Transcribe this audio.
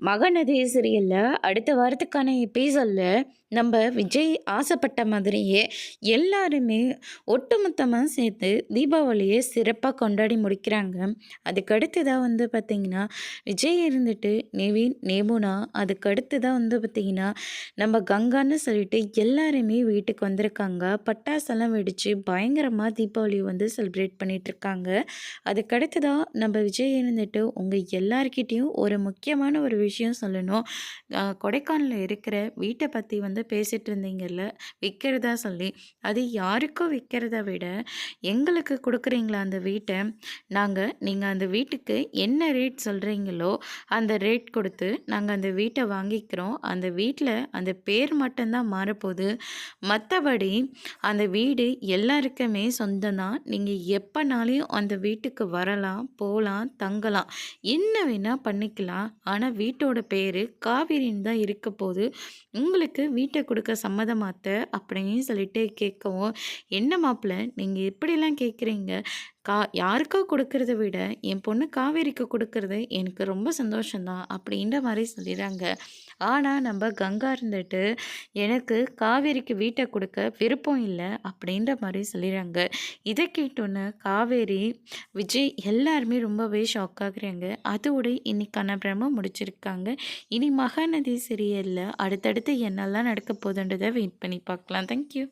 மகநதி சீரியல்ல அடுத்த வாரத்துக்கான எபிசோட்ல நம்ம விஜய் ஆசைப்பட்ட மாதிரியே எல்லாருமே ஒட்டுமொத்தமாக சேர்த்து தீபாவளியை சிறப்பாக கொண்டாடி முடிக்கிறாங்க. அதுக்கடுத்ததாக பார்த்திங்கன்னா விஜய் இருந்துட்டு நிவின் நேமுனா, அதுக்கடுத்ததாக பார்த்திங்கன்னா நம்ம கங்கான்னு சொல்லிட்டு எல்லாருமே வீட்டுக்கு வந்திருக்காங்க. பட்டாசெல்லாம் வெடித்து பயங்கரமாக தீபாவளி செலிப்ரேட் பண்ணிகிட்ருக்காங்க. அதுக்கடுத்ததாக நம்ம விஜய் இருந்துட்டு உங்கள் எல்லார்கிட்டேயும் ஒரு முக்கியமான ஒரு விஷயம் சொல்லணும். கொடைக்கானலில் இருக்கிற வீட்டை பற்றி பேசிகிட்டு இருந்தீங்கல்ல, விற்கிறதா சொல்லி. அது யாருக்கும் விற்கிறத விட எங்களுக்கு கொடுக்குறீங்களா அந்த வீட்டை? நீங்கள் அந்த வீட்டுக்கு என்ன ரேட் சொல்கிறீங்களோ அந்த ரேட் கொடுத்து நாங்கள் அந்த வீட்டை வாங்கிக்கிறோம். அந்த வீட்டில் அந்த பேர் மட்டும்தான் மாறப்போகுது. மற்றபடி அந்த வீடு எல்லாருக்குமே சொந்தம் தான். நீங்கள் எப்போனாலையும் அந்த வீட்டுக்கு வரலாம், போகலாம், தங்கலாம், என்ன வேணால் பண்ணிக்கலாம். ஆனால் வீட்டோட பேர் காவேரின்னு தான் இருக்க போகுது. உங்களுக்கு வீட்டை கொடுக்க சம்மதமாத்த அப்படின்னு சொல்லிட்டு கேட்கவும், என்ன மாப்பிள்ள நீங்கள் எப்படிலாம் கேட்குறீங்க? யாருக்கோ கொடுக்கறத விட என் பொண்ணு காவேரிக்கு கொடுக்கறது எனக்கு ரொம்ப சந்தோஷம்தான் அப்படின்ற மாதிரி சொல்லிடுறாங்க. ஆனால் நம்ம கங்கா இருந்துட்டு எனக்கு காவேரிக்கு வீட்டை கொடுக்க விருப்பம் இல்லை அப்படின்ற மாதிரி சொல்லிடுறாங்க. இதை கேட்டோன்னே காவேரி, விஜய் எல்லாருமே ரொம்பவே ஷாக் ஆகுறாங்க. அதோட இன்னைக்கான பிரமோ முடிச்சிருக்காங்க. இனி மகாநதி சீரியலில் அடுத்தடுத்து என்னெல்லாம் நடக்க போகுதுன்றதை வெயிட் பண்ணி பார்க்கலாம். தேங்க்யூ.